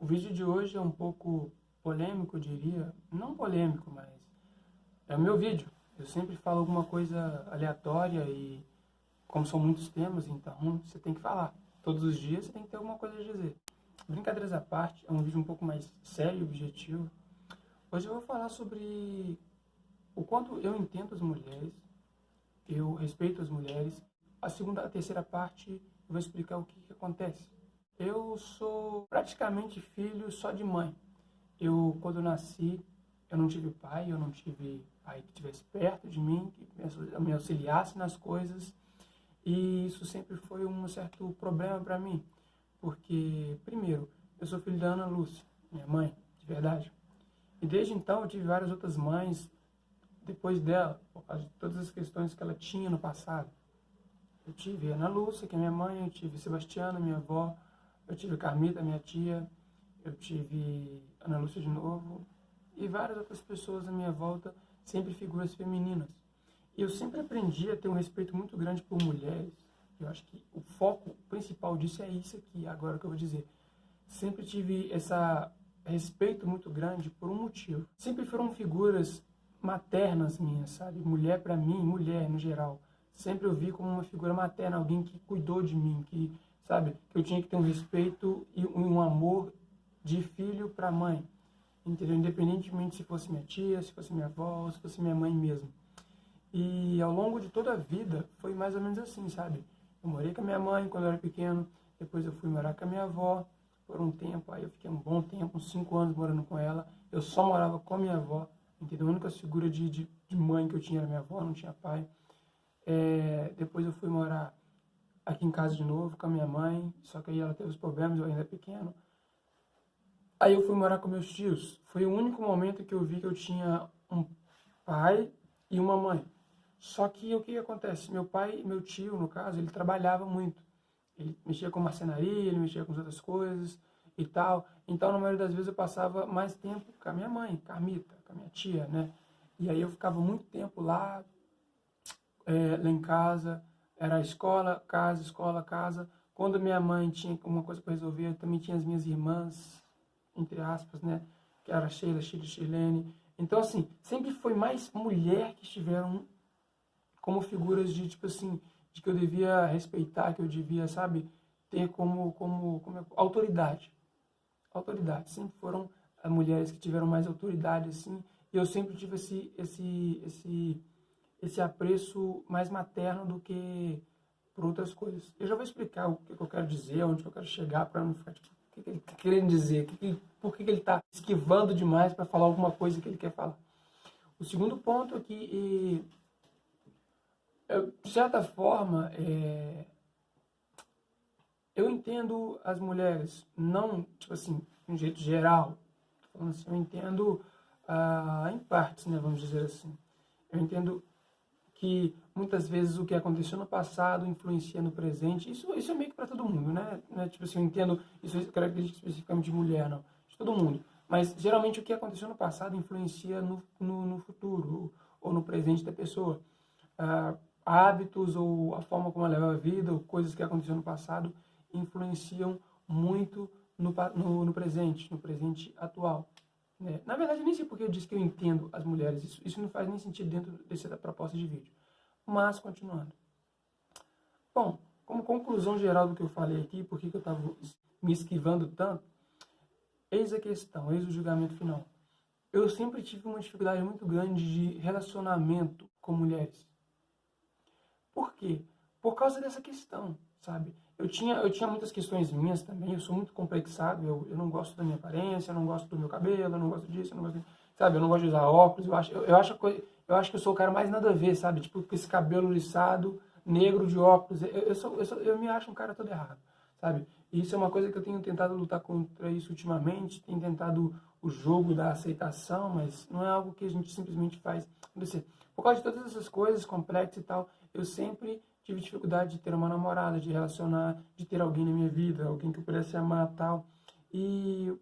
O vídeo de hoje é um pouco polêmico, eu diria. Não polêmico, mas é o meu vídeo. Eu sempre falo alguma coisa aleatória e, como são muitos temas, então você tem que falar. Todos os dias você tem que ter alguma coisa a dizer. Brincadeiras à parte, é um vídeo um pouco mais sério e objetivo. Hoje eu vou falar sobre o quanto eu entendo as mulheres, eu respeito as mulheres. A terceira parte, eu vou explicar o que acontece. Eu sou praticamente filho só de mãe. Quando eu nasci, eu não tive pai, eu não tive pai que estivesse perto de mim, que me auxiliasse nas coisas. E isso sempre foi um certo problema para mim. Porque, primeiro, eu sou filho da Ana Lúcia, minha mãe, de verdade. E desde então eu tive várias outras mães depois dela, por causa de todas as questões que ela tinha no passado. Eu tive Ana Lúcia, que é minha mãe, eu tive Sebastiana, minha avó, eu tive Carmita, minha tia, eu tive Ana Lúcia de novo, e várias outras pessoas à minha volta, sempre figuras femininas. E eu sempre aprendi a ter um respeito muito grande por mulheres. Eu acho que o foco principal disso é isso aqui, agora que eu vou dizer. Sempre tive esse respeito muito grande por um motivo. Sempre foram figuras maternas minhas, sabe? Mulher para mim, mulher no geral. Sempre eu vi como uma figura materna, alguém que cuidou de mim, que, sabe, que eu tinha que ter um respeito e um amor de filho para mãe, entendeu? Independentemente se fosse minha tia, se fosse minha avó, se fosse minha mãe mesmo. E ao longo de toda a vida foi mais ou menos assim, sabe? Eu morei com a minha mãe quando eu era pequeno, depois eu fui morar com a minha avó por um tempo, aí eu fiquei um bom tempo, uns 5 anos morando com ela. Eu só morava com a minha avó, entendeu? A única figura de mãe que eu tinha era minha avó, não tinha pai. Depois eu fui morar aqui em casa de novo com a minha mãe, só que aí ela teve os problemas, eu ainda era pequeno. Aí eu fui morar com meus tios. Foi o único momento que eu vi que eu tinha um pai e uma mãe. Só que o que acontece? Meu tio, no caso, ele trabalhava muito. Ele mexia com marcenaria, ele mexia com outras coisas e tal. Então, na maioria das vezes, eu passava mais tempo com a minha mãe, Carmita, com a minha tia, né? E aí eu ficava muito tempo lá em casa. Era escola, casa. Quando minha mãe tinha alguma coisa para resolver, eu também tinha as minhas irmãs, entre aspas, né? Que era Sheila, Shirlene. Então, assim, sempre foi mais mulher que estiveram como figuras de, tipo assim, de que eu devia respeitar, que eu devia, sabe, ter como autoridade. Autoridade. Sempre foram as mulheres que tiveram mais autoridade, assim, e eu sempre tive esse apreço mais materno do que por outras coisas. Eu já vou explicar o que eu quero dizer, onde eu quero chegar, para não ficar, tipo, o que ele está querendo dizer, por que ele está esquivando demais para falar alguma coisa que ele quer falar. O segundo ponto é que, de certa forma, eu entendo as mulheres, não, tipo assim, de um jeito geral. Tô falando assim, eu entendo em partes, né, vamos dizer assim. Eu entendo que muitas vezes o que aconteceu no passado influencia no presente. Isso é meio que para todo mundo, né? Tipo assim, eu entendo, isso é característica especificamente de mulher, não. De todo mundo. Mas, geralmente, o que aconteceu no passado influencia no futuro ou no presente da pessoa. Hábitos ou a forma como ela leva a vida, ou coisas que aconteceram no passado, influenciam muito no presente atual. Né? Na verdade, nem sei porque eu disse que eu entendo as mulheres. Isso não faz nem sentido dentro dessa proposta de vídeo. Mas, continuando. Bom, como conclusão geral do que eu falei aqui, por que eu estava me esquivando tanto, eis a questão, eis o julgamento final. Eu sempre tive uma dificuldade muito grande de relacionamento com mulheres. Por quê? Por causa dessa questão, sabe? Eu tinha muitas questões minhas também, eu sou muito complexado, eu não gosto da minha aparência, eu não gosto do meu cabelo, eu não gosto disso, eu não gosto sabe? Eu não gosto de usar óculos, eu acho que eu sou o cara mais nada a ver, sabe? Tipo, com esse cabelo liçado, negro de óculos, eu me acho um cara todo errado, sabe? E isso é uma coisa que eu tenho tentado lutar contra isso ultimamente, tenho tentado o jogo da aceitação, mas não é algo que a gente simplesmente faz acontecer. Por causa de todas essas coisas complexas e tal, eu sempre tive dificuldade de ter uma namorada, de relacionar, de ter alguém na minha vida, alguém que eu pudesse amar e tal. E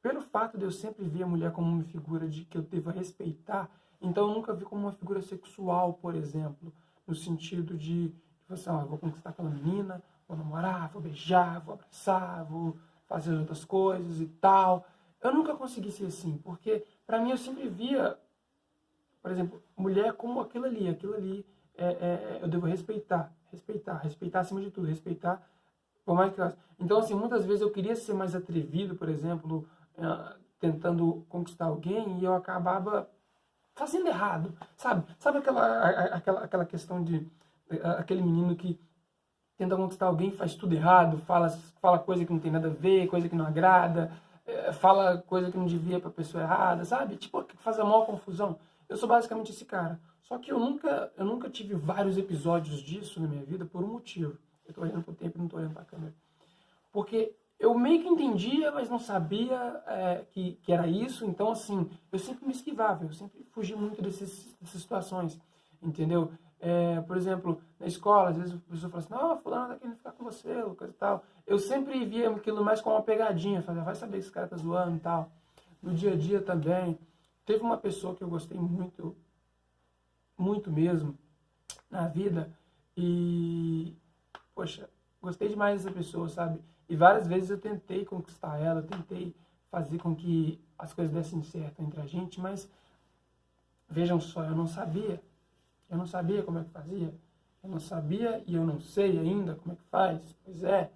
pelo fato de eu sempre ver a mulher como uma figura de que eu devo respeitar, então eu nunca vi como uma figura sexual, por exemplo, no sentido de assim, eu vou conquistar aquela menina, vou namorar, vou beijar, vou abraçar, vou fazer outras coisas e tal. Eu nunca consegui ser assim, porque pra mim eu sempre via, por exemplo, mulher como aquilo ali eu devo respeitar acima de tudo, respeitar por mais que eu... Então, assim, muitas vezes eu queria ser mais atrevido, por exemplo, tentando conquistar alguém e eu acabava fazendo errado, sabe? Sabe aquela questão de aquele menino que tenta conquistar alguém, faz tudo errado, fala coisa que não tem nada a ver, coisa que não agrada, fala coisa que não devia pra pessoa errada, sabe? Tipo, que faz a maior confusão. Eu sou basicamente esse cara. Só que eu nunca tive vários episódios disso na minha vida por um motivo. Eu tô olhando pro tempo e não tô olhando pra câmera. Porque eu meio que entendia, mas não sabia que era isso. Então, assim, eu sempre me esquivava, eu sempre fugi muito dessas situações, entendeu? Por exemplo, na escola, às vezes a pessoa fala assim, não, fulano tá querendo ficar com você, Lucas e tal. Eu sempre via aquilo mais como uma pegadinha, falei, vai saber que esse cara tá zoando e tal. No dia a dia também. Teve uma pessoa que eu gostei muito, muito mesmo, na vida, e poxa, gostei demais dessa pessoa, sabe? E várias vezes eu tentei conquistar ela, eu tentei fazer com que as coisas dessem certo entre a gente, mas vejam só, eu não sabia como é que fazia, eu não sabia e eu não sei ainda como é que faz, pois é,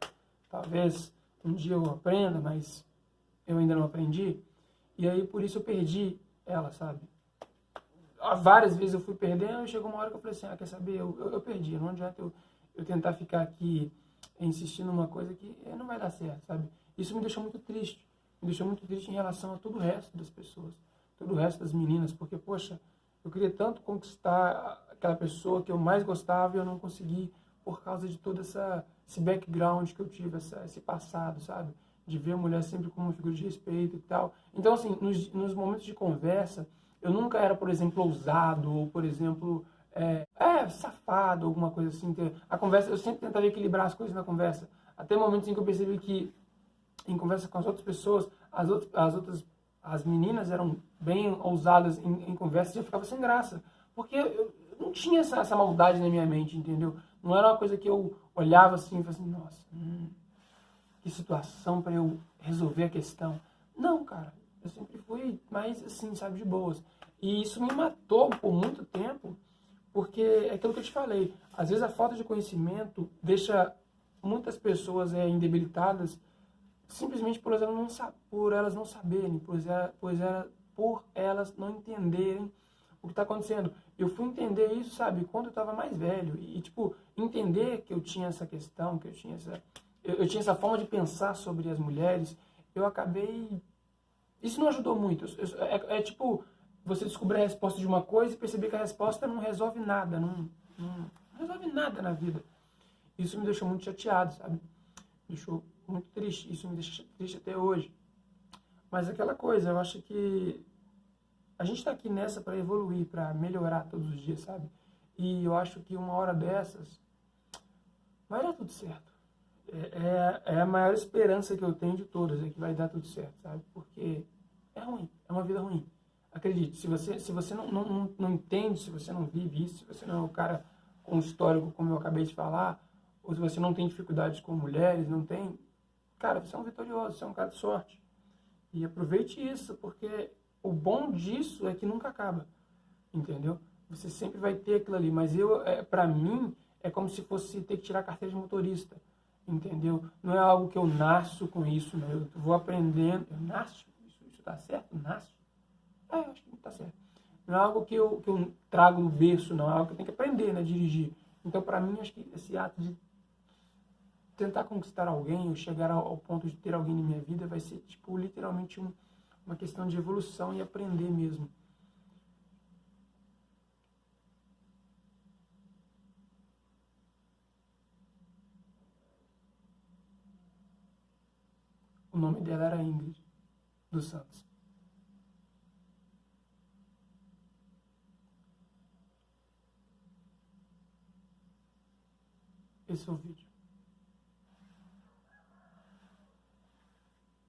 talvez um dia eu aprenda, mas eu ainda não aprendi, e aí por isso eu perdi ela, sabe? Várias vezes eu fui perdendo e chegou uma hora que eu falei assim, quer saber, eu perdi, não adianta eu tentar ficar aqui insistindo numa coisa que não vai dar certo, sabe? Isso me deixou muito triste em relação a todo o resto das pessoas, todo o resto das meninas, porque, poxa, eu queria tanto conquistar aquela pessoa que eu mais gostava e eu não consegui por causa de todo esse background que eu tive, esse passado, sabe? De ver a mulher sempre como uma figura de respeito e tal. Então, assim, nos momentos de conversa, eu nunca era, por exemplo, ousado, ou, por exemplo, safado, alguma coisa assim. A conversa, eu sempre tentava equilibrar as coisas na conversa. Até momentos em que eu percebi que, em conversa com as outras pessoas, as meninas eram bem ousadas em conversa e eu ficava sem graça. Porque eu não tinha essa maldade na minha mente, entendeu? Não era uma coisa que eu olhava assim e falava assim, nossa, que situação para eu resolver a questão. Não, cara, eu sempre fui mais assim, sabe, de boas. E isso me matou por muito tempo, porque é aquilo que eu te falei. Às vezes a falta de conhecimento deixa muitas pessoas indebilitadas simplesmente por elas não saberem, por elas não entenderem o que está acontecendo. Eu fui entender isso, sabe, quando eu estava mais velho. E, tipo, entender que eu tinha essa questão, que eu tinha essa forma de pensar sobre as mulheres, eu acabei... Isso não ajudou muito. Tipo, você descobrir a resposta de uma coisa e perceber que a resposta não resolve nada, não resolve nada na vida. Isso me deixou muito chateado, sabe? Me deixou muito triste. Isso me deixa triste até hoje. Mas aquela coisa, eu acho que a gente tá aqui nessa para evoluir, para melhorar todos os dias, sabe? E eu acho que uma hora dessas vai dar tudo certo. É a maior esperança que eu tenho de todas, é que vai dar tudo certo, sabe? Porque é ruim, é uma vida ruim. Acredite, se você não entende, se você não vive isso, se você não é um cara com histórico, como eu acabei de falar, ou se você não tem dificuldades com mulheres, não tem... Cara, você é um vitorioso, você é um cara de sorte. E aproveite isso, porque o bom disso é que nunca acaba, entendeu? Você sempre vai ter aquilo ali, mas pra mim, é como se fosse ter que tirar a carteira de motorista, entendeu? Não é algo que eu nasço com isso, né? Eu vou aprendendo, eu nasço, isso tá certo? Nasço? Eu acho que tá certo. Não é algo que eu trago no berço, não, é algo que eu tenho que aprender, né, dirigir. Então, pra mim, acho que esse ato de tentar conquistar alguém, ou chegar ao ponto de ter alguém na minha vida, vai ser, tipo, literalmente uma questão de evolução e aprender mesmo. O nome dela era Ingrid dos Santos. Esse é o vídeo.